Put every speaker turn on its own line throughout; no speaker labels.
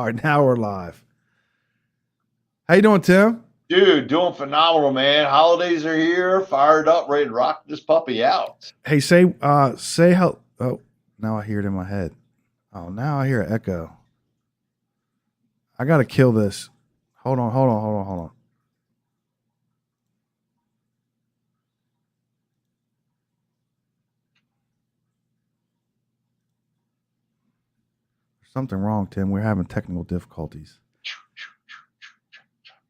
All right, now we're live. How you doing, Tim?
Dude, doing phenomenal, man. Holidays are here, fired up, ready to rock this puppy out.
Hey, say how. Oh, now I hear it in my head. Oh, now I hear an echo. I gotta kill this. Hold on. There's something wrong, Tim. We're having technical difficulties.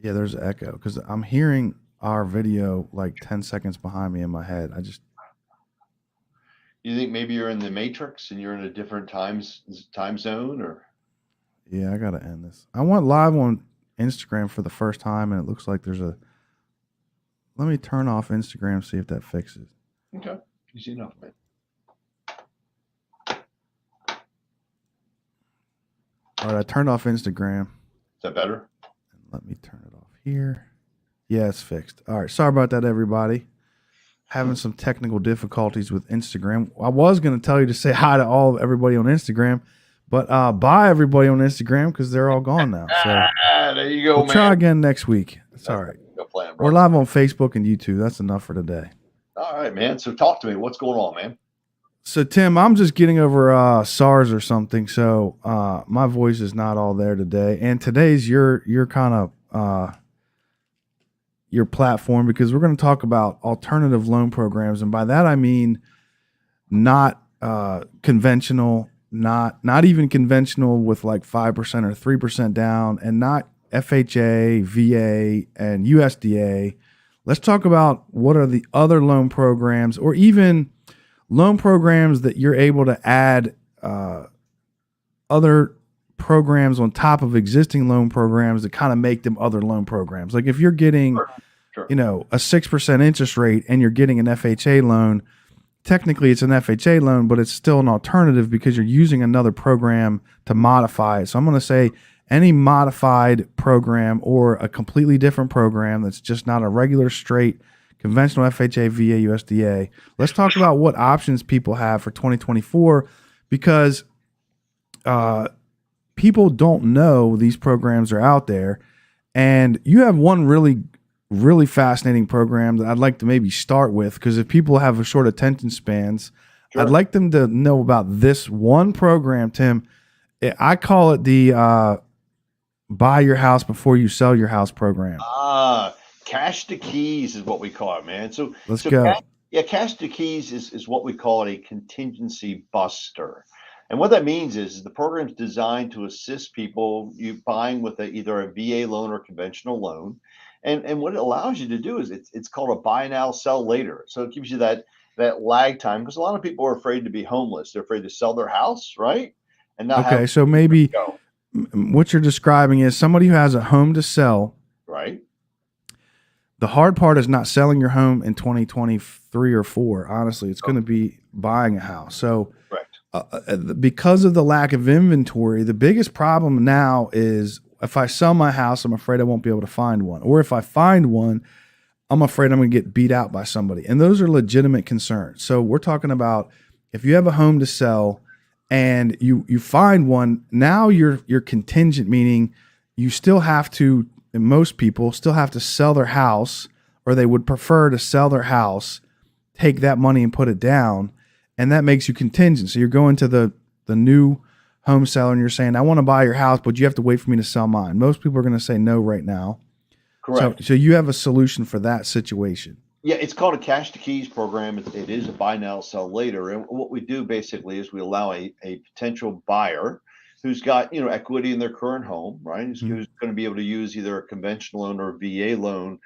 Yeah, there's an echo because I'm hearing our video like 10 seconds behind me in my head.
You think maybe you're in the Matrix and you're in a different time zone, or
Yeah, I gotta end this. I went live on Instagram for the first time, and it looks like there's a. Let me turn off Instagram, see if that fixes.
okay, easy enough, man.
All right, I turned off Instagram.
Is that better?
Let me turn it off here. Yeah, it's fixed. All right, sorry about that, everybody. Having some technical difficulties with Instagram. I was going to tell you to say hi to everybody on Instagram, but bye everybody on Instagram because they're all gone now. So
there you go,
we'll
man.
try again next week. It's all right.
Go plan,
We're live on Facebook and YouTube. That's enough for today.
All right, man. So talk to me. What's going on, man?
So Tim, I'm just getting over SARS or something. So my voice is not all there today. And today's your kind of your platform because we're going to talk about alternative loan programs, and by that I mean not conventional, not even conventional with like 5% or 3% down, and not FHA, VA, and USDA. Let's talk about what are the other loan programs, or even loan programs that you're able to add other programs on top of existing loan programs that kind of make them other loan programs. Like if you're getting,
Sure.
a 6% interest rate and you're getting an FHA loan, technically it's an FHA loan, but it's still an alternative because you're using another program to modify it. So I'm going to say any modified program or a completely different program that's just not a regular straight conventional FHA, VA, USDA. Let's talk about what options people have for 2024 because people don't know these programs are out there. And you have one really fascinating program that I'd like to maybe start with because if people have a short attention spans,
Sure.
I'd like them to know about this one program, Tim. I call it the buy your house before you sell your house program.
Cash to keys is what we call it, man.
Let's go.
Cash to keys is what we call it, a contingency buster. And what that means is the program's designed to assist people you buying with either a VA loan or conventional loan. And what it allows you to do is it's called a buy now, sell later. So it gives you that lag time because a lot of people are afraid to be homeless. They're afraid to sell their house, right? And not have
Okay, so maybe
go,
what you're describing is somebody who has a home to sell.
right?
The hard part is not selling your home in 2023 or 4. Honestly, it's going to be buying a house. So
Correct.
because of the lack of inventory, the biggest problem now is if I sell my house, I'm afraid I won't be able to find one. Or if I find one, I'm afraid I'm going to get beat out by somebody. And those are legitimate concerns. So we're talking about if you have a home to sell and you find one, now you're contingent, meaning you still have to, and most people still have to sell their house, or they would prefer to sell their house, take that money and put it down. And that makes you contingent. So you're going to the new home seller and you're saying, I want to buy your house, but you have to wait for me to sell mine. Most people are going to say no right now.
Correct.
So you have a solution for that situation.
Yeah, it's called a cash to keys program. It is a buy now, sell later. And what we do basically is we allow a potential buyer who's got equity in their current home, right? Who's going to be able to use either a conventional loan or a VA loan,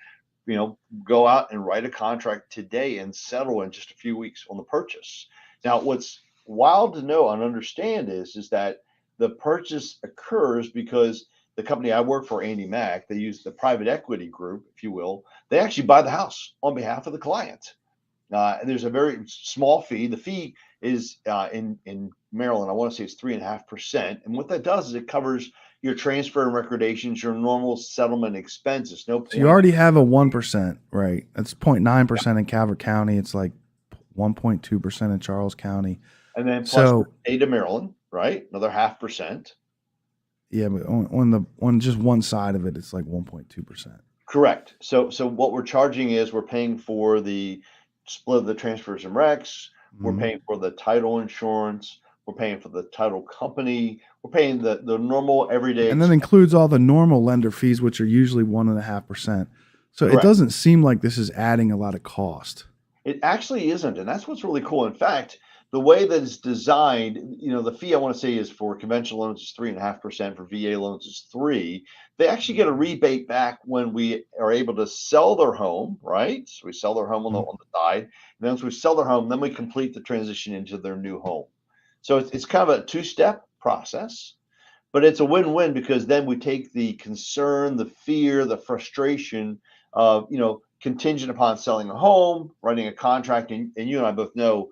go out and write a contract today and settle in just a few weeks on the purchase. Now, what's wild to know and understand is that the purchase occurs because the company I work for, Andy Mack, they use the private equity group, if you will. They actually buy the house on behalf of the client. And there's a very small fee. The fee is in Maryland, I want to say it's 3.5%. And what that does is it covers your transfer and recordations, your normal settlement expenses. No point.
So you already have a 1%, right? That's 0.9% in Calvert County. It's like 1.2% in Charles County.
And then plus the state of Maryland, right? Another 0.5%.
Yeah, but on just one side of it, it's like 1.2%.
Correct. So what we're charging is we're paying for the split of the transfers and recs. We're
Mhm.
paying for the title insurance. We're paying for the title company. We're paying the normal everyday
And that
expense.
includes all the normal lender fees, which are usually 1.5%. So it
Correct.
doesn't seem like this is adding a lot of cost.
It actually isn't, and that's what's really cool. In fact, the way that it's designed, the fee I want to say is for conventional loans is 3.5%, for VA loans is 3. They actually get a rebate back when we are able to sell their home, right? So we sell their home on the
Mhm.
on the side. And then once we sell their home, then we complete the transition into their new home. So it's kind of a two-step process, but it's a win-win because then we take the concern, the fear, the frustration of, contingent upon selling a home, writing a contract, and you and I both know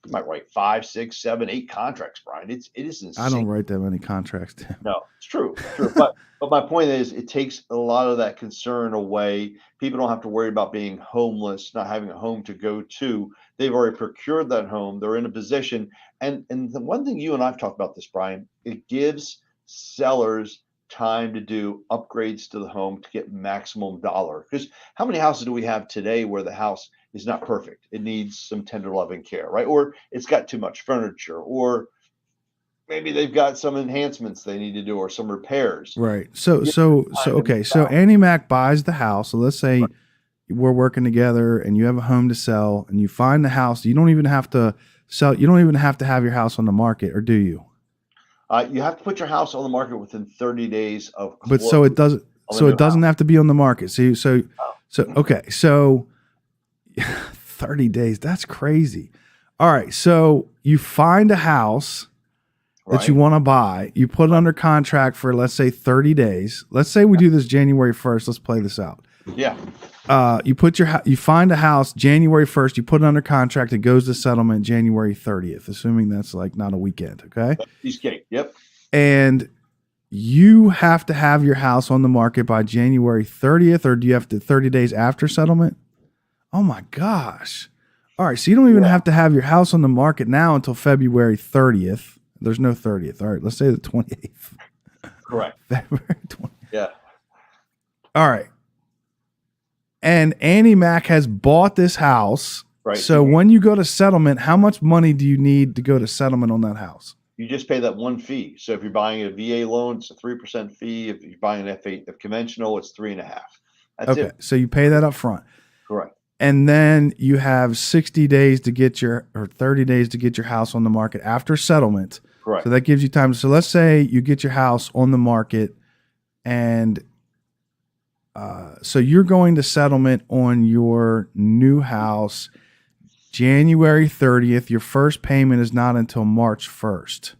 you might write 5, 6, 7, 8 contracts, Brian. It is
I
insane.
don't write that many contracts, Tim.
No, it's true, true. But my point is, it takes a lot of that concern away. People don't have to worry about being homeless, not having a home to go to. They've already procured that home. They're in a position. And the one thing you and I've talked about this, Brian, it gives sellers time to do upgrades to the home to get maximum dollar. Because how many houses do we have today where the house is not perfect? It needs some tender loving care, right? Or it's got too much furniture, or maybe they've got some enhancements they need to do or some repairs.
Right. So
Give
so
them
so
time to
okay.
move
So
out.
Annie Mac buys the house. So let's say we're working together and you have a home to sell and you find the house. You don't even have to sell. You don't even have to have your house on the market, or do you?
You have to put your house on the market within 30 days of
But
close on the
so
new
it doesn't
house.
have to be on the market. So
Oh,
okay. So 30 days. That's crazy. All right. So you find a house that you
right?
want to buy. You put it under contract for, let's say, 30 days. Let's say we do this January 1st. Let's play this out.
Yeah.
You find a house January 1st, you put it under contract, it goes to settlement January 30th, assuming that's like not a weekend, okay?
Cheesecake. Yep.
And you have to have your house on the market by January 30th, or do you have to 30 days after settlement? Oh my gosh. All right, so you don't even
Yeah.
have to have your house on the market now until February 30th. There's no 30th. All right, let's say the 28th.
Correct.
February 20th.
Yeah.
All right. And Annie Mac has bought this house.
Right.
So when you go to settlement, how much money do you need to go to settlement on that house?
You just pay that one fee. So if you're buying a VA loan, it's a 3% fee. If you're buying an F8 of conventional, it's 3.5. That's
Okay.
it.
So you pay that up front.
Correct.
And then you have 60 days to get or 30 days to get your house on the market after settlement.
Correct.
So that gives you time. So let's say you get your house on the market and so you're going to settlement on your new house January 30th. Your first payment is not until March 1st.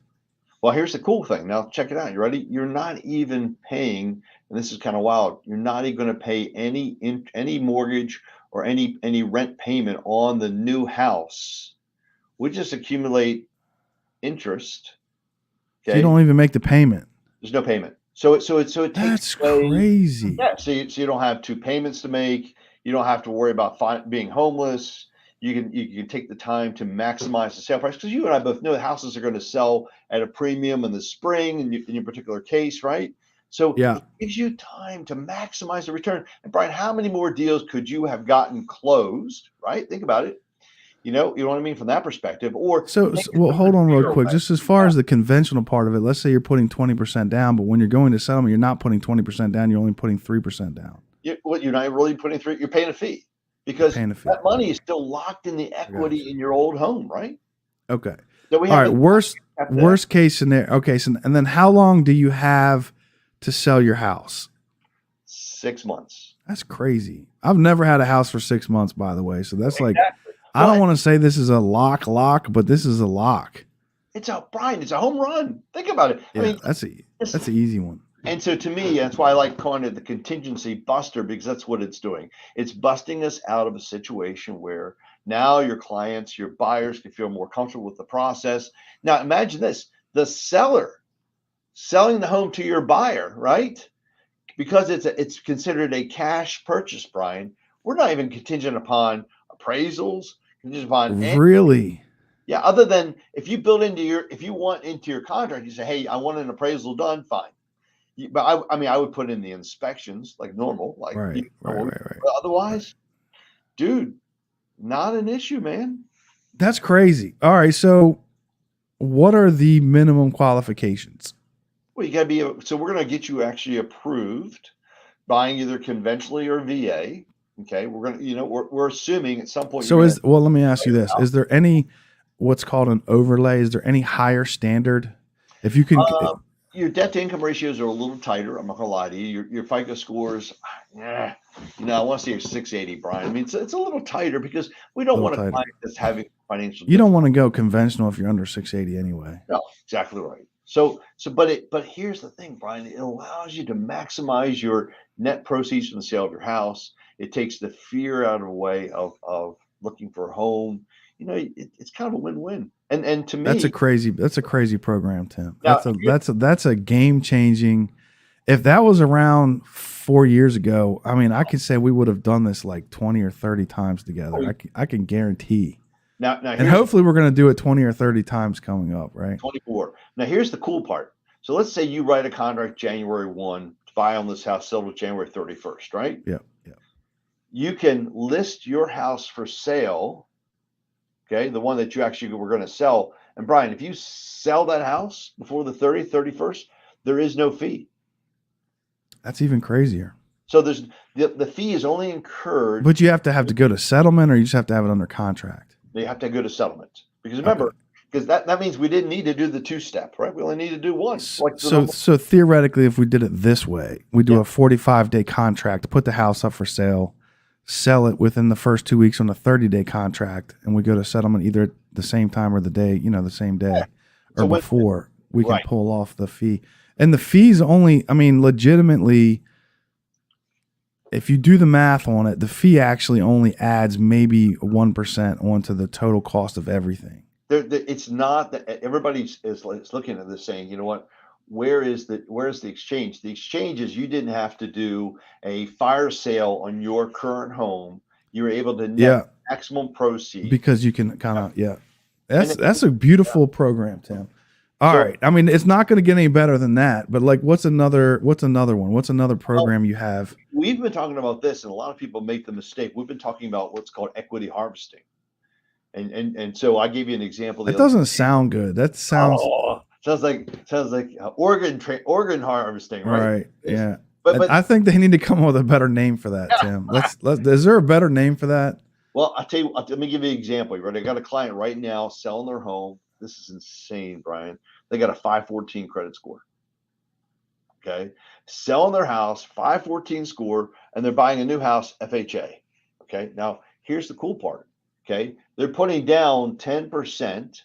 Well, here's the cool thing. Now, check it out. You ready? You're not even paying, and this is kind of wild. You're not even going to pay any mortgage or any rent payment on the new house. We just accumulate interest.
So you
Okay,
don't even make the payment.
there's no payment. So it takes
That's
away.
crazy.
Yeah. So you don't have two payments to make. You don't have to worry about being homeless. You can take the time to maximize the sale price because you and I both know the houses are going to sell at a premium in the spring in your particular case, right? So
Yeah.
it gives you time to maximize the return. And Brian, how many more deals could you have gotten closed? Right? Think about it. You know what I mean from that perspective. Or take it
Well,
the
hold on real
other
quick.
way.
Just as far
Yeah.
as the conventional part of it, let's say you're putting 20% down, but when you're going to settlement, you're not putting 20% down. You're only putting 3% down.
You're not really putting through. You're paying a fee
You're
because
paying a fee.
that money
Okay.
is still locked in the
I got you.
equity in your old home, right?
Okay.
So we
All
have
right.
the after that
Worst case scenario. Okay. So, and then how long do you have to sell your house?
6 months.
That's crazy. I've never had a house for 6 months, by the way. So that's like,
Exactly.
I don't
Well,
want to say this is a lock, but this is a lock.
it's a Brian. It's a home run. Think about it. I
Yeah.
mean,
That's
it's,
an easy one.
and so to me, that's why I like calling it the contingency buster because that's what it's doing. It's busting us out of a situation where now your clients, your buyers can feel more comfortable with the process. Now, imagine this: the seller selling the home to your buyer, right? Because it's considered a cash purchase, Brian. We're not even contingent upon appraisals, contingent upon any,
Really?
yeah, other than if you want into your contract, you say, hey, I want an appraisal done, fine. But I mean, I would put in the inspections like normal, like
Right, right, right, right,
but
right.
otherwise, dude, not an issue, man.
That's crazy. All right, so what are the minimum qualifications?
Well, you got to be so we're going to get you actually approved buying either conventionally or VA. Okay, we're going to, we're assuming at some point you're
So
going to.
well, let me ask you this. Is there any what's called an overlay? Is there any higher standard? If you can
Your debt to income ratios are a little tighter. I'm not gonna lie to you. Your FICO scores, yeah, I want to say you're 680, Brian. I mean, it's a little tighter because we
a
don't
little
want a
tighter.
client that's having financial
You don't
difficulty.
want to go conventional if you're under 680 anyway.
No, exactly right. But here's the thing, Brian. It allows you to maximize your net proceeds from the sale of your house. It takes the fear out of the way of looking for a home. It's kind of a win-win. And to me,
That's a crazy program, Tim.
now
That's a game changing. If that was around 4 years ago, I mean, I could say we would have done this like 20 or 30 times together. I can guarantee.
now
And
here's
hopefully we're going to do it 20 or 30 times coming up, right?
24. Now, here's the cool part. So let's say you write a contract January 1 to buy on this house, sell to January 31st, right?
Yeah. Yeah.
You can list your house for sale, okay, the one that you actually were going to sell. And Brian, if you sell that house before the 30th, 31st, there is no fee.
That's even crazier.
So the fee is only incurred.
But you have to go to settlement, or you just have to have it under contract.
You have to go to settlement. Because
Okay.
remember, because that means we didn't need to do the two-step, right? We only need to do one.
So theoretically, if we did it this way, we do a 45-day contract, put the house up for sale, sell it within the first 2 weeks on a 30-day contract, and we go to settlement either at the same time or the same day or before, we can pull off the fee. And the fees only, I mean, legitimately, if you do the math on it, the fee actually only adds maybe 1% onto the total cost of everything.
It's not that everybody is looking at this saying, you know what, where's the exchange? The exchange is you didn't have to do a fire sale on your current home. You were able to net maximum proceeds
because you can kind of That's a beautiful program, Tim. All right. I mean, it's not going to get any better than that, but like what's another one? What's another program you have?
We've been talking about this, and a lot of people make the mistake. We've been talking about what's called equity harvesting. And so I gave you an example.
That doesn't sound good. That sounds
sounds like organ harvesting, right?
Right. Yeah.
But
I think they need to come up with a better name for that, Tim. Is there a better name for that?
Well, I'll tell you. Let me give you an example. Right, I got a client right now selling their home. This is insane, Brian. They got a 514 credit score. Okay, selling their house, 514 score, and they're buying a new house, FHA. Okay, now here's the cool part. Okay, they're putting down 10%.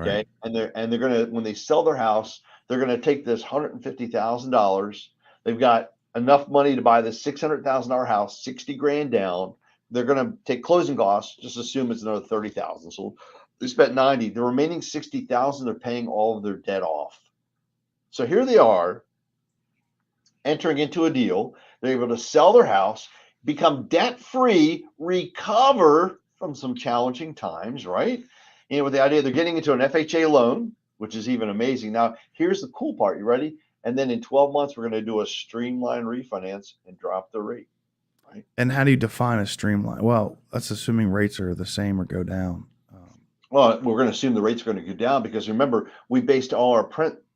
Okay,
Right.
and they're gonna, when they sell their house, they're gonna take this $150,000. They've got enough money to buy this $600,000 house, 60 grand down. They're gonna take closing costs. Just assume it's another 30,000. So they spent 90. The remaining 60,000, they're paying all of their debt off. So here they are, entering into a deal. They're able to sell their house, become debt free, recover from some challenging times, right? With the idea they're getting into an FHA loan, which is even amazing. Now, here's the cool part. You ready? And then in 12 months, we're going to do a streamline refinance and drop the rate. Right?
And how do you define a streamline? Well, that's assuming rates are the same or go down.
Well, we're going to assume the rates are going to go down because remember, we based all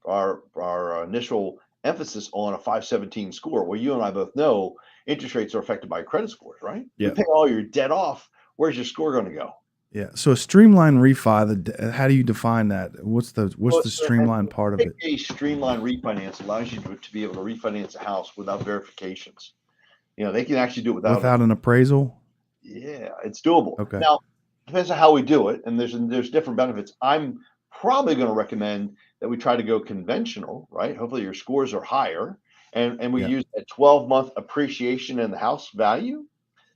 our initial emphasis on a 517 score. Well, you and I both know interest rates are affected by credit scores, right?
Yeah.
You pay all your debt off. Where's your score going to go?
Yeah. So a streamline refi, how do you define that? What's the streamline part of it?
A streamline refinance allows you to be able to refinance a house without verifications. They can actually do it
without an appraisal.
Yeah, it's doable.
Okay.
Now, depends on how we do it, and there's different benefits. I'm probably going to recommend that we try to go conventional, right? Hopefully your scores are higher, and we use a 12-month appreciation in the house value.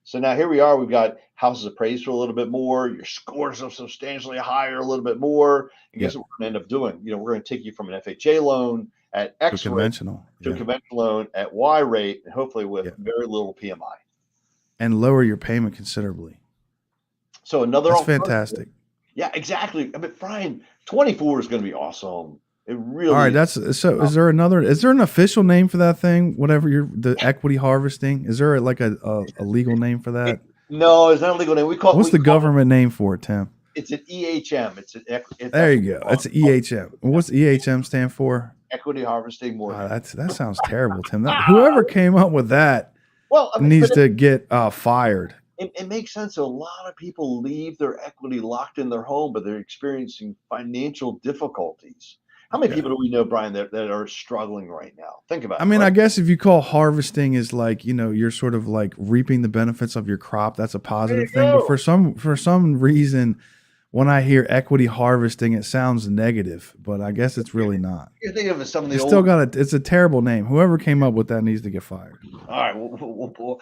So now here we are. We've got houses appraised for a little bit more. Your scores are substantially higher, a little bit more. And guess what we're going to end up doing? We're going to take you from an FHA loan at X
to
rate
conventional
to a conventional loan at Y rate, and hopefully with very little PMI.
And lower your payment considerably.
So
That's fantastic.
Yeah, exactly. I mean, Brian, 24 is going to be awesome. It
All right,
really
that's so. Is there an official name for that thing? Whatever the equity harvesting. Is there like a legal name for that?
no, it's not a legal name.
What's
We
the
call it.
government name for it, Tim?
It's an EHM.
There
That's
you
what we
go.
call
It's
it. We call it
EHM. What's EHM stand for?
equity harvesting mortgage.
That sounds terrible, Tim. Whoever came up with that
Well, I mean,
needs
but
to get fired.
it makes sense. A lot of people leave their equity locked in their home, but they're experiencing financial difficulties. How many
Okay.
people do we know, Brian, that are struggling right now? Think about
I
it,
mean,
right?
I guess if you call harvesting is like, you're sort of like reaping the benefits of your crop, that's a
There you
positive thing. But
go.
for some reason, when I hear equity harvesting, it sounds negative, but I guess it's really not.
You're thinking of some of the
It's still
old.
it's a terrible name. Whoever came up with that needs to get fired.
All right, I'll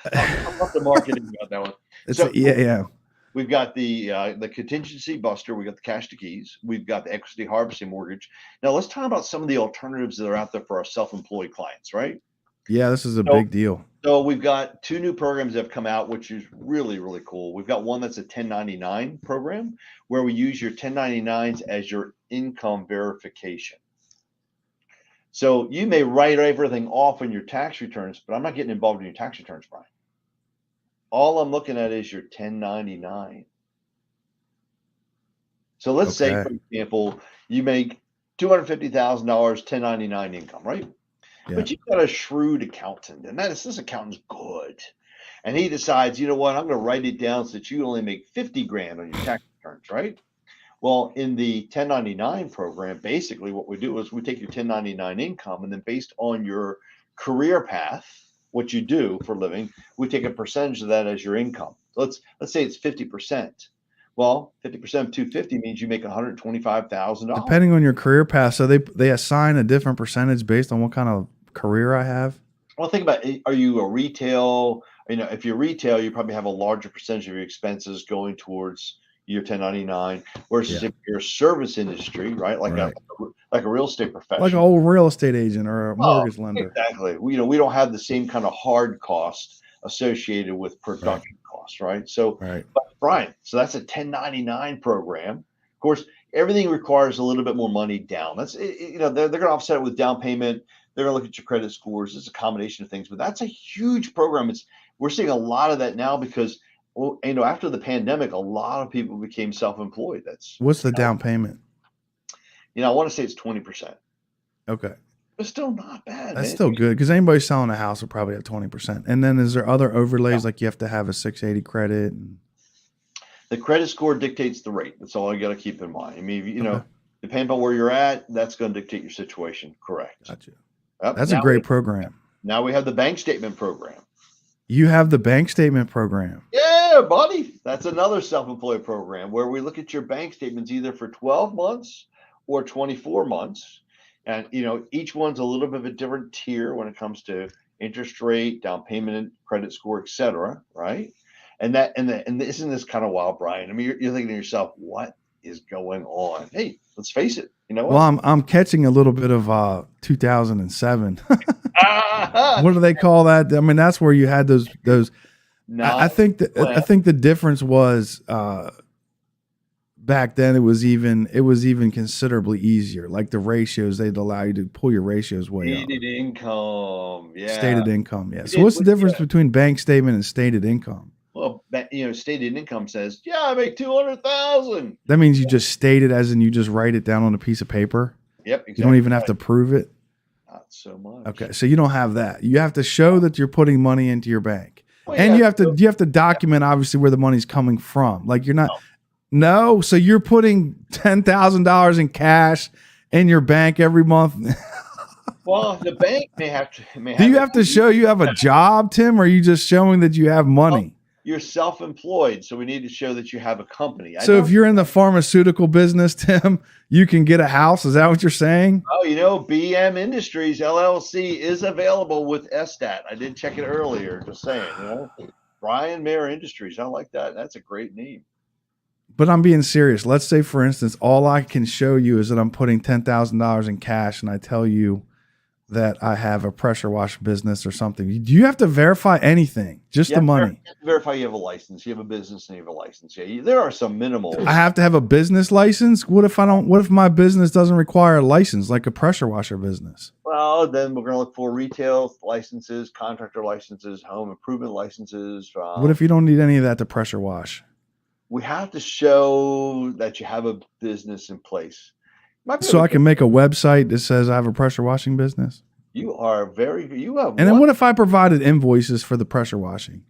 up the marketing about that one.
It's
So
a EAM.
we've got the contingency buster. We got the cash to keys. We've got the equity harvesting mortgage. Now let's talk about some of the alternatives that are out there for our self-employed clients, right?
Yeah, this is a
So,
big deal.
so we've got two new programs that have come out, which is really, really cool. We've got one that's a 1099 program where we use your 1099s as your income verification. So you may write everything off in your tax returns, but I'm not getting involved in your tax returns, Brian. All I'm looking at is your 1099. So let's say,
Okay.
for example, you make $250,000 1099 income, right?
Yeah.
But you've got a shrewd accountant, and this accountant's good. And he decides, you know what, I'm going to write it down so that you only make 50 grand on your tax returns, right? Well, in the 1099 program, basically what we do is we take your 1099 income, and then based on your career path, what you do for a living, we take a percentage of that as your income. Let's say it's 50%. Well, 50% of 250 means you make $125,000.
Depending on your career path, so they assign a different percentage based on what kind of career I have.
Well, think about it. Are you a retail? If you're retail, you probably have a larger percentage of your expenses going towards your 1099 versus
Yeah.
if you're a service industry, right? Like
Right.
a real estate
Like an
professional.
old real estate agent or a
Oh,
mortgage lender.
exactly. We don't have the same kind of hard cost associated with
Right.
production costs, right? So,
Right.
but Brian, so that's a 1099 program. Of course, everything requires a little bit more money down. They're going to offset it with down payment. They're going to look at your credit scores. It's a combination of things, but that's a huge program. We're seeing a lot of that now because, well, after the pandemic, a lot of people became self-employed.
What's the down payment?
I want to say it's 20%.
Okay.
But still not bad,
That's
man.
still good because anybody selling a house will probably have 20%. And then is there other overlays like you have to have a 680 credit?
The credit score dictates the rate. That's all you got to keep in mind. I mean,
Okay.
depending on where you're at, that's going to dictate your situation. Correct.
Gotcha.
Yep.
That's a great program.
Now we have the bank statement program.
You have the bank statement program.
Yeah, buddy. That's another self-employed program where we look at your bank statements either for 12 months or 24 months. And, each one's a little bit of a different tier when it comes to interest rate, down payment, credit score, et cetera, right? And isn't this kind of wild, Brian? I mean, you're thinking to yourself, what is going on? Hey, let's face it. You know what?
Well, I'm catching a little bit of 2007. What do they call that? I mean, that's where you had those. I think the difference was back then it was even considerably easier. Like the ratios, they'd allow you to pull your ratios way up.
Stated income, yeah.
Stated income, yeah. So what's the difference between bank statement and stated income?
Well, stated income says, yeah, I make 200,000.
That means you just state it as in you just write it down on a piece of paper.
Yep, exactly.
You don't even have to prove it.
Not so much.
Okay, so you don't have that. You have to show that you're putting money into your bank,
Well,
and
yeah,
you have to document obviously where the money's coming from. Like you're not, no. So you're putting $10,000 in cash in your bank every month.
Well, the bank may have to.
Do you have to show you have a job, Tim, or are you just showing that you have money?
You're self-employed, so we need to show that you have a company.
So if you're in the pharmaceutical business, Tim, you can get a house. Is that what you're saying?
Oh, BM Industries LLC is available with SStat. I did check it earlier. Just saying, Brian Mayer Industries. I like that. That's a great name.
But I'm being serious. Let's say, for instance, all I can show you is that I'm putting $10,000 in cash, and I tell you that I have a pressure wash business or something, do you have to verify anything? Just
You
the
have to
money?
verify you have a license. You have a business and you have a license. Yeah, there are some minimal.
I have to have a business license. What if I don't? What if my business doesn't require a license, like a pressure washer business?
Well, then we're going to look for retail licenses, contractor licenses, home improvement licenses.
What if you don't need any of that to pressure wash?
We have to show that you have a business in place.
So I can make a website that says I have a pressure washing business.
You are very good. You have
And then what if I provided invoices for the pressure washing?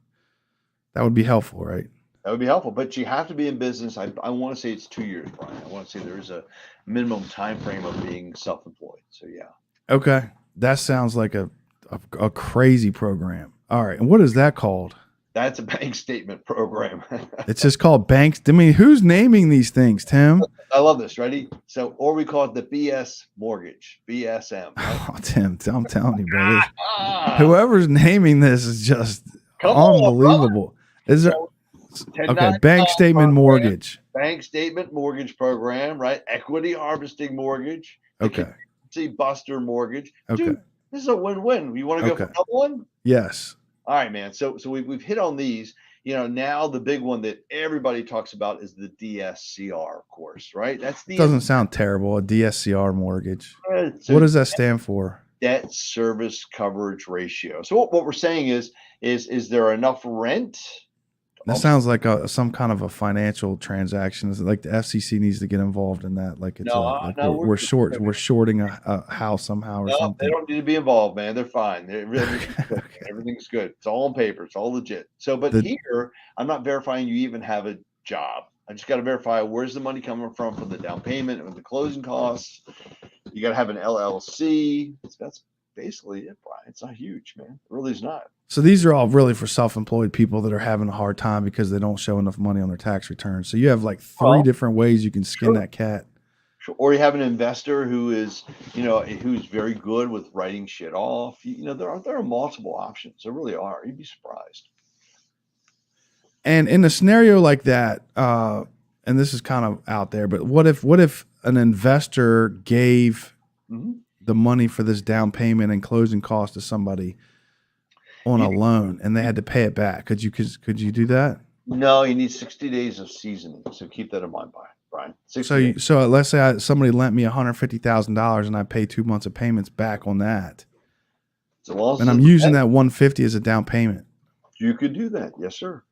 That would be helpful, right?
That would be helpful, but you have to be in business. I want to say it's 2 years, Brian. I want to say there is a minimum time frame of being self-employed. So yeah.
Okay. That sounds like a crazy program. All right. And what is that called?
That's a bank statement program.
It's just called banks. I mean, who's naming these things, Tim?
I love this. Ready? So, or we call it the BS mortgage, BSM. Right?
Oh, Tim, I'm telling you, bro. Whoever's naming this is just unbelievable. Is there? Okay, bank statement mortgage.
Bank statement mortgage program, right? Equity harvesting mortgage.
Okay.
See, buster mortgage.
Okay.
Dude, this is a win-win. You want to go for another one?
Yes.
All right, man. So we've hit on these. Now the big one that everybody talks about is the DSCR, of course, right? That's the
doesn't sound terrible. A DSCR mortgage.
So
what does that stand for?
Debt service coverage ratio. So what we're saying is there enough rent?
That sounds like some kind of a financial transaction. Is it like the FCC needs to get involved in that? Like it's we're shorting a house somehow or something.
They don't need to be involved, man. They're fine. Everything's good. It's all on paper. It's all legit. So, but here I'm not verifying you even have a job. I just got to verify where's the money coming from for the down payment and the closing costs. You got to have an LLC. That's basically it, Brian. It's not huge, man. It really is not.
So these are all really for self-employed people that are having a hard time because they don't show enough money on their tax returns. So you have like three different ways you can skin that cat.
Sure. Or you have an investor who is, who's very good with writing shit off. There are multiple options. There really are. You'd be surprised.
And in a scenario like that, and this is kind of out there, but what if an investor gave the money for this down payment and closing cost to somebody on a loan and they had to pay it back? Could you do that?
No, you need 60 days of seasoning. So keep that in mind, Brian.
So let's say somebody lent me $150,000 and I pay 2 months of payments back on that. And I'm using that $150 as a down payment.
You could do that. Yes, sir.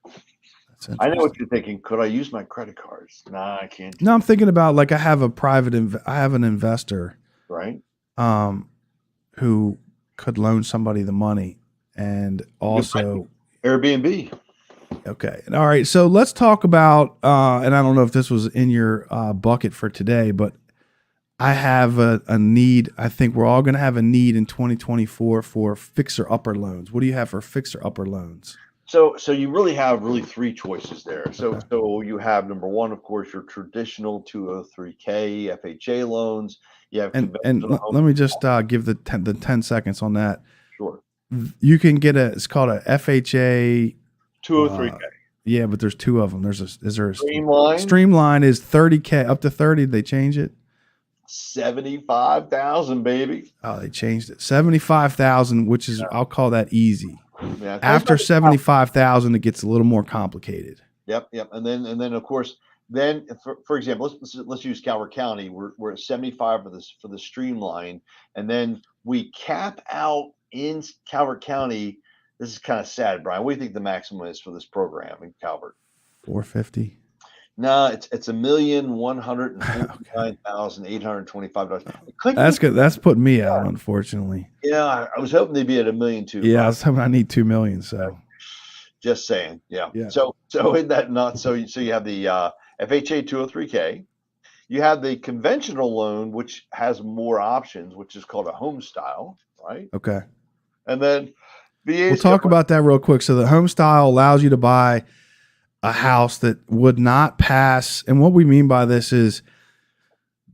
I know what you're thinking. Could I use my credit cards? Nah, I can't.
No, I'm thinking about like I have an investor,
right?
Who could loan somebody the money. And also
Airbnb.
Okay. All right. So let's talk about, and I don't know if this was in your bucket for today, but I have a need. I think we're all going to have a need in 2024 for fixer-upper loans. What do you have for fixer-upper loans?
So you really have three choices there. So you have number one, of course, your traditional 203K FHA loans. You have
and let me just give the 10 seconds on that.
Sure.
You can get it's called a FHA
203K.
Yeah, but there's two of them. Is there a
Streamline?
Streamline is 30K up to 30. They change it.
75,000, baby.
Oh, they changed it. 75,000, which is I'll call that easy.
Yeah,
after 75,000, it gets a little more complicated.
Yep. And then of course, for example, let's use Calvert County. We're at 75 for the streamline, and then we cap out in Calvert County. This is kind of sad, Brian. What do you think the maximum is for this program in Calvert?
450.
No, it's $1,149,825.
That's good. That's putting me out, unfortunately.
Yeah, I was hoping they'd be at $1 million too.
Yeah, I was hoping I need $2 million. So,
just saying. Yeah. So in that nuts. So you have the FHA 203K. You have the conventional loan, which has more options, which is called a home style, right?
Okay.
And then
we'll talk about that real quick. So the home style allows you to buy a house that would not pass. And what we mean by this is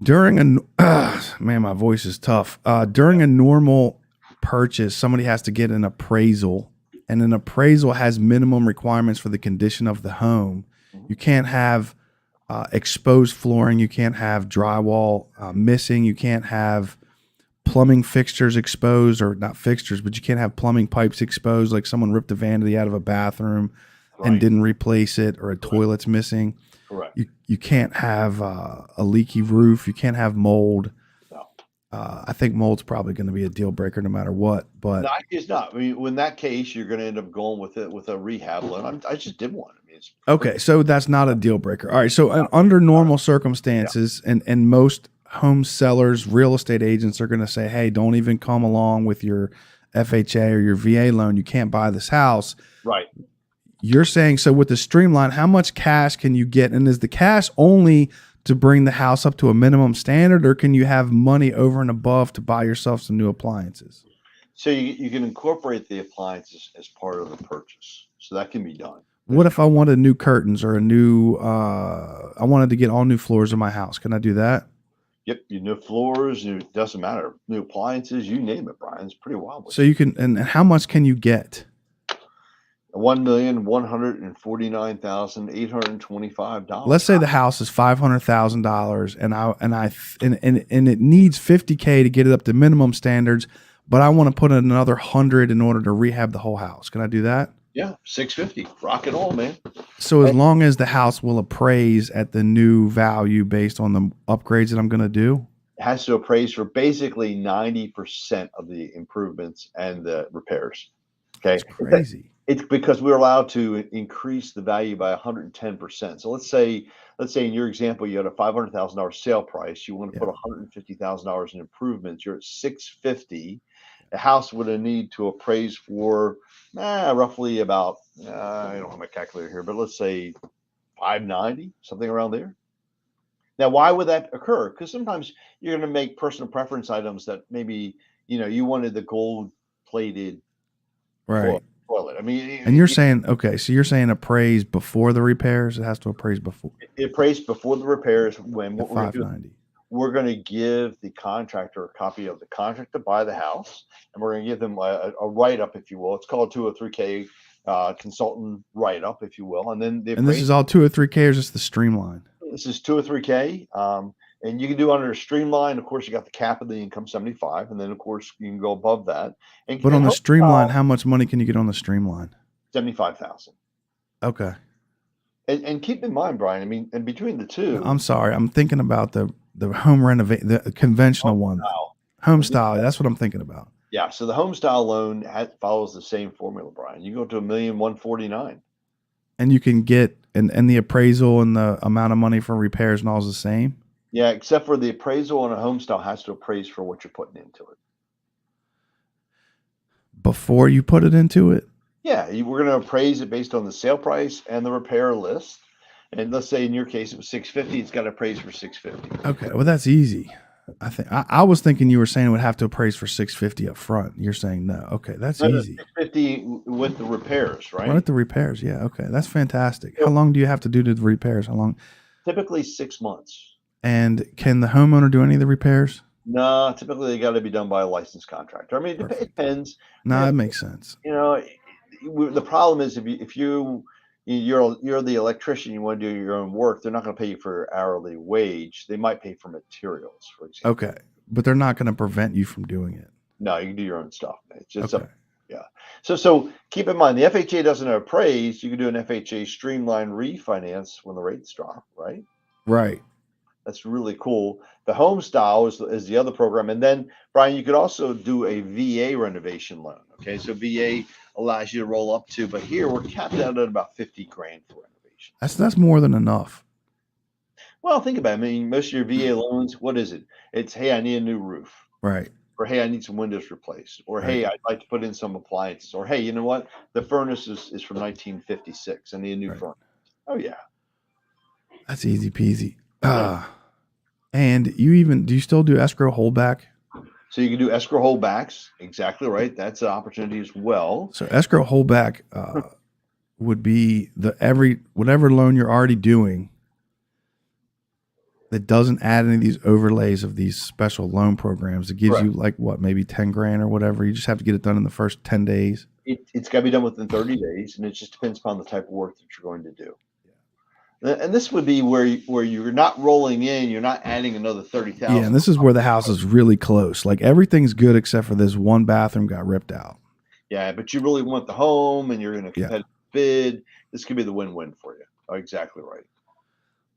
during man, my voice is tough. During a normal purchase, somebody has to get an appraisal, and an appraisal has minimum requirements for the condition of the home. You can't have exposed flooring. You can't have drywall missing. You can't have plumbing fixtures exposed, or not fixtures, but you can't have plumbing pipes exposed, like someone ripped a vanity out of a bathroom and
Right.
didn't replace it, or a toilet's missing.
Correct.
You can't have a leaky roof. You can't have mold.
No.
I think mold's probably going to be a deal breaker no matter what. But
No, it's not. I mean, in that case, you're going to end up going with a rehab loan. I just did one. I mean, it's
okay, so that's not a deal breaker. All right, so under normal circumstances, and most home sellers, real estate agents are going to say, hey, don't even come along with your FHA or your VA loan. You can't buy this house.
right.
You're saying, so with the streamline, how much cash can you get? And is the cash only to bring the house up to a minimum standard, or can you have money over and above to buy yourself some new appliances?
So you can incorporate the appliances as part of the purchase. So that can be done.
What if I wanted new curtains or a new, I wanted to get all new floors in my house? Can I do that?
Yep, your new floors, it doesn't matter. New appliances, you name it, Brian. It's pretty wild.
So you can, and how much can you get?
$1,149,825.
Let's say the house is $500,000, and it needs 50K to get it up to minimum standards, but I want to put in another 100 in order to rehab the whole house. Can I do that?
Yeah, 650. Rock and roll, man.
So as long as the house will appraise at the new value based on the upgrades that I'm going to do?
It has to appraise for basically 90% of the improvements and the repairs. Okay.
That's crazy.
It's because we're allowed to increase the value by 110%. So let's say in your example, you had a $500,000 sale price. You want to put $150,000 in improvements. You're at 650. The house would need to appraise for roughly about I don't have my calculator here, but let's say 590, something around there. Now, why would that occur? Because sometimes you're going to make personal preference items that maybe you wanted the gold plated
Right.
toilet. I mean,
And you're saying, okay, so you're saying appraise before the repairs? It has to appraise before.
It appraised before the repairs. When what we're going to do,
590.
we're going to give the contractor a copy of the contract to buy the house, and we're going to give them a write-up, if you will. It's called 203K consultant write-up, if you will. And then
And this is all 203K, or just the streamline?
This is 203K. And you can do under a streamline. Of course, you got the cap of the income 75, and then of course you can go above that.
But on the streamline, how much money can you get on the streamline?
75,000.
Okay.
And keep in mind, Brian, I mean, and between the two,
I'm sorry, I'm thinking about the home renovate, the conventional one, home style. That's what I'm thinking about.
Yeah. So the home style loan follows the same formula, Brian. You go to $1,149,000.
And you can get, and the appraisal and the amount of money for repairs and all is the same.
Yeah, except for the appraisal on a home style has to appraise for what you're putting into it.
Before you put it into it?
Yeah, we're going to appraise it based on the sale price and the repair list. And let's say in your case it was 650, it's got to appraise for 650.
Okay, well that's easy. I think I was thinking you were saying it would have to appraise for 650 up front. You're saying no. Okay, that's easy.
650 with the repairs, right?
With the repairs, yeah. Okay, that's fantastic. How long do you have to do the repairs? How long?
Typically 6 months.
And can the homeowner do any of the repairs?
No, typically they got to be done by a licensed contractor. I mean, it depends.
No, that makes sense.
The problem is if you're the electrician, you want to do your own work, they're not going to pay you for hourly wage. They might pay for materials, for example.
Okay, but they're not going to prevent you from doing it.
No, you can do your own stuff. It's just yeah. So keep in mind, the FHA doesn't appraise. You can do an FHA streamline refinance when the rates drop, right?
Right.
That's really cool. The home style is the other program. And then, Brian, you could also do a VA renovation loan. Okay, so VA allows you to roll up to, but here we're capped out at about 50 grand for renovation.
That's more than enough.
Well, think about it. I mean, most of your VA loans, what is it? It's, hey, I need a new roof.
Right.
Or, hey, I need some windows replaced. Or,
right.
Hey, I'd like to put in some appliances. Or, hey, you know what? The furnace is from 1956. I need a new furnace. Oh, yeah.
That's easy peasy. And do you still do escrow holdback?
So you can do escrow holdbacks. Exactly right. That's an opportunity as well.
So escrow holdback would be whatever loan you're already doing that doesn't add any of these overlays of these special loan programs. It gives you maybe 10 grand or whatever. You just have to get it done in the first 10 days.
It's got to be done within 30 days, and it just depends upon the type of work that you're going to do. And this would be where you're not rolling in, you're not adding another
Yeah, and
30,000.
this is where the house is really close. Like everything's good except for this one bathroom got ripped out.
Yeah, but you really want the home and you're in a
Yeah.
competitive bid. This could be the win-win for you. Oh, exactly right.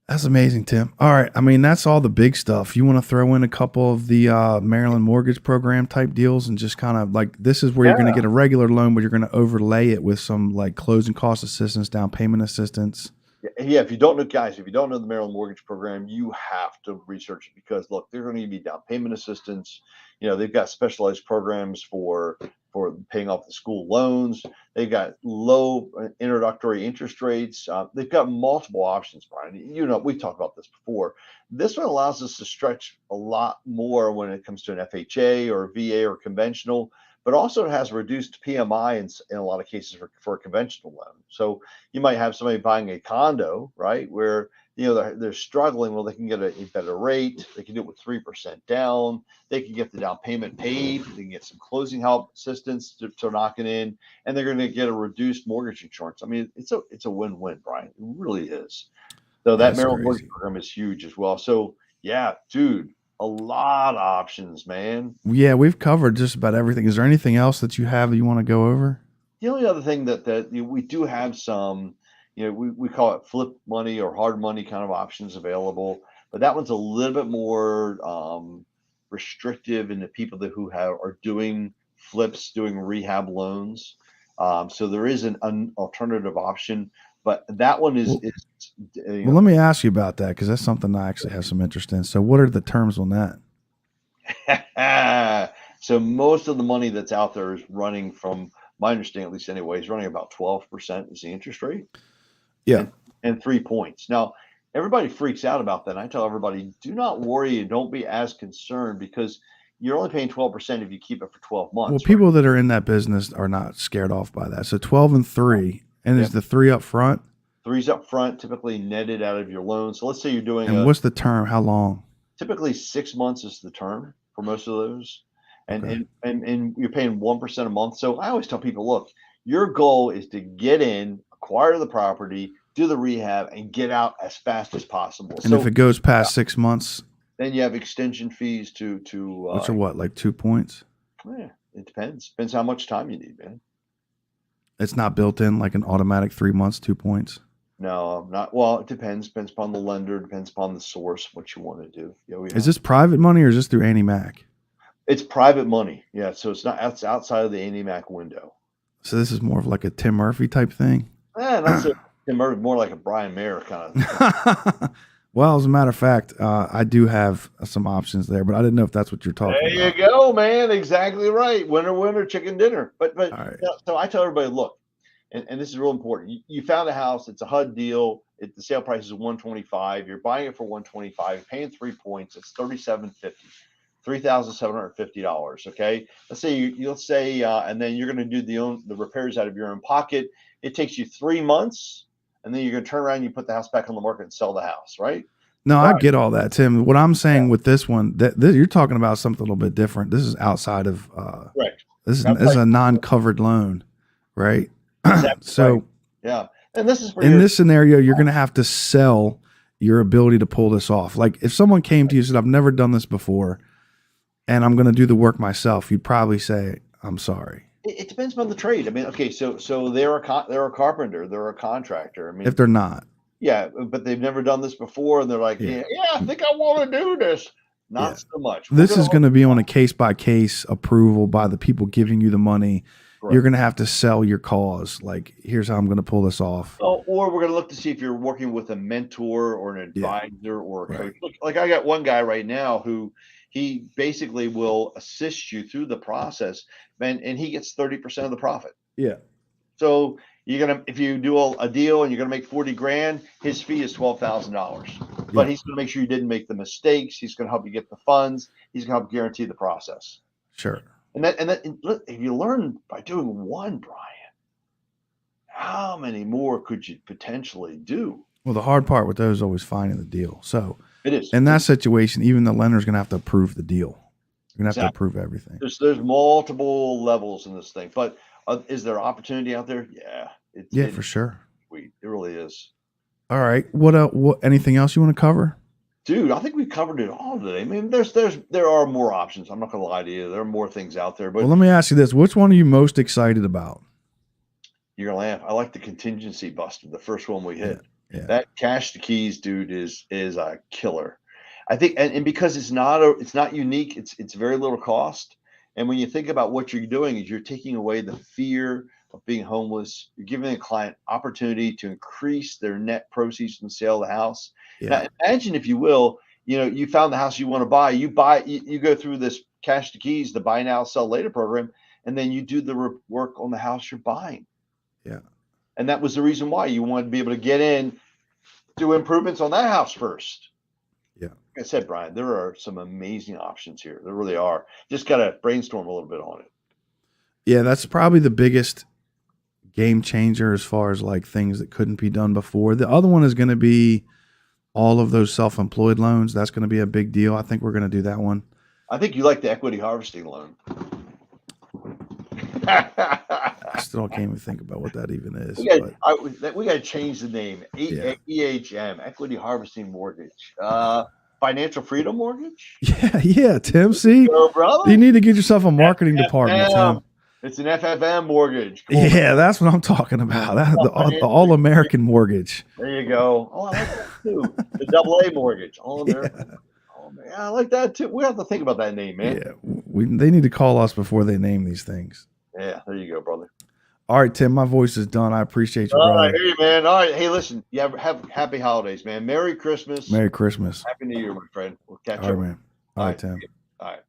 That's amazing, Tim. All right. I mean, that's all the big stuff. You want to throw in a couple of the Maryland mortgage program type deals and just kind of like this is where you're going to
Yeah.
get a regular loan, but you're going to overlay it with some like closing cost assistance, down payment assistance.
Yeah, if you don't know, guys, if you don't know the Maryland Mortgage Program, you have to research it because look, they're going to give you down payment assistance. They've got specialized programs for paying off the school loans. They've got low introductory interest rates. They've got multiple options, Brian. We've talked about this before. This one allows us to stretch a lot more when it comes to an FHA or VA or conventional, but also it has reduced PMI in a lot of cases for a conventional loan. So you might have somebody buying a condo, right, where they're struggling. Well, they can get a better rate. They can do it with 3% down. They can get the down payment paid. They can get some closing help assistance to knock it in, and they're going to get a reduced mortgage insurance. I mean, it's a win-win, Brian. It really is. So that
That's
Maryland mortgage
crazy.
program is huge as well. So yeah, dude, a lot of options, man.
Yeah, we've covered just about everything. Is there anything else that you have that you want to go over?
The only other thing that we do have some, we call it flip money or hard money kind of options available, but that one's a little bit more restrictive in the people who are doing flips, doing rehab loans. So there is an alternative option, but that one is
Well,
is
well, let me ask you about that because that's something I actually have some interest in. So, what are the terms on that?
so most of the money that's out there is running from my understanding, at least anyway, is running about 12% is the interest rate.
Yeah.
And 3 points. Now, everybody freaks out about that. I tell everybody, do not worry and don't be as concerned because you're only paying 12% if you keep it for 12
Well,
months, right?
people that are in that business are not scared off by that. So 12 and 3, and is
Yep.
the 3 up front?
Three's up front, typically netted out of your loan. So let's say you're doing
And what's the term? How long?
typically 6 months is the term for most of those. And
Okay.
and you're paying 1% a month. So I always tell people, look, your goal is to get in, acquire the property, do the rehab, and get out as fast as possible.
And if
So
it goes past 6 months,
then you have extension fees to
which are what, like 2 points?
yeah, it depends how much time you need, man.
It's not built in like an automatic 3 months, 2 points.
No, not well, it depends upon the lender, depends upon the source, what you want to do. Yeah,
Is this private money or is this through Annie Mac?
it's private money. Yeah, so it's outside of the Andy Mac window.
So this is more of like a Tim Murphy type thing.
Not so more like a Brian Mayer kind of.
Well, as a matter of fact, I do have some options there, but I didn't know if that's what you're talking
There
about.
you go, man. Exactly right. Winner, winner, chicken dinner. But
All right.
so I tell everybody, look, and this is real important. You found a house. It's a HUD deal. The sale price is 125. You're buying it for 125. You're paying 3 points. It's 3750. $3,750. Okay. Let's say let's say, and then you're going to do the repairs out of your own pocket. It takes you 3 months, and then you're going to turn around and you put the house back on the market and sell the house, right?
No, I
Right.
get all that, Tim. What I'm saying with this one, you're talking about something a little bit different. This is outside of
Correct.
this
That's
is
right.
a non-covered loan, right?
Exactly
So
right. Yeah. And this is for
in
your
this scenario, you're going to have to sell your ability to pull this off. Like if someone came to you and said, "I've never done this before, and I'm going to do the work myself," you'd probably say, "I'm sorry."
it depends on the trade. I mean, okay, so they're a carpenter, they're a contractor. I
If
mean,
they're not,
yeah, but they've never done this before, and they're like,
yeah,
yeah, I think I want to do this.
yeah.
Not so much. We're
This
gonna
is going to be on a case by case approval by the people giving you the money. You're
correct.
going to have to sell your cause. Like, here's how I'm going to pull this off.
Oh, or we're gonna look to see if you're working with a mentor or an
Yeah,
advisor or a
right.
coach. Look, like I got one guy right now who he basically will assist you through the process, and he gets 30% of the profit.
Yeah.
So you're gonna if you do a deal and you're gonna make 40 grand, his fee is $12,000.
Yeah.
But he's gonna make sure you didn't make the mistakes. He's gonna help you get the funds. He's gonna help guarantee the process.
Sure.
And look, if you learn by doing one, Brian, how many more could you potentially do?
Well, the hard part with those is always finding the deal. So
It is
in that situation, even the lender's going to have to approve the deal. You're going to have to
exactly.
approve everything.
There's multiple levels in this thing, but is there opportunity out there? Yeah,
Yeah,
it's
for sure.
sweet. It really is.
All right. What? Anything else you want to cover?
Dude, I think we covered it all today. I mean, there are more options. I'm not gonna lie to you. There are more things out there,
Well,
but
let me ask you this: which one are you most excited about?
you're gonna laugh. I like the contingency buster, the first one we
Yeah.
hit.
Yeah.
That cash to keys, dude, is a killer. I think, and because it's not unique, it's very little cost. And when you think about what you're doing, is you're taking away the fear of being homeless. You're giving the client opportunity to increase their net proceeds from the sale of the house.
Yeah.
Now, imagine if you will, you found the house you want to buy. You go through this cash to keys, the buy now, sell later program, and then you do the work on the house you're buying.
Yeah.
And that was the reason why you wanted to be able to get in, do improvements on that house first.
Yeah.
Like I said, Brian, there are some amazing options here. There really are. Just got to brainstorm a little bit on it.
Yeah. That's probably the biggest game changer as far as like things that couldn't be done before. The other one is going to be all of those self-employed loans. That's going to be a big deal. I think we're going to do that one.
I think you like the equity harvesting loan.
I still can't even think about what that even is.
We got to change the name.
Yeah.
EHM, Equity Harvesting Mortgage. Financial Freedom Mortgage?
Yeah, yeah, Tim. See,
brother.
you need to get yourself a marketing department, Tim.
It's an FFM mortgage.
Yeah, that's what I'm talking about. The all-American mortgage.
There you go. Oh, I like that too. The AA mortgage. All American.
Yeah.
Oh, man, I like that too. We have to think about that name, man.
Yeah, they need to call us before they name these things.
Yeah, there you go, brother.
All right, Tim, my voice is done. I appreciate you,
All
brother.
right, hey, man. All right, hey, listen. You have happy holidays, man. Merry Christmas.
Merry Christmas.
Happy New Year, my friend. We'll catch
All
up.
right, man. All right, Tim.
All right.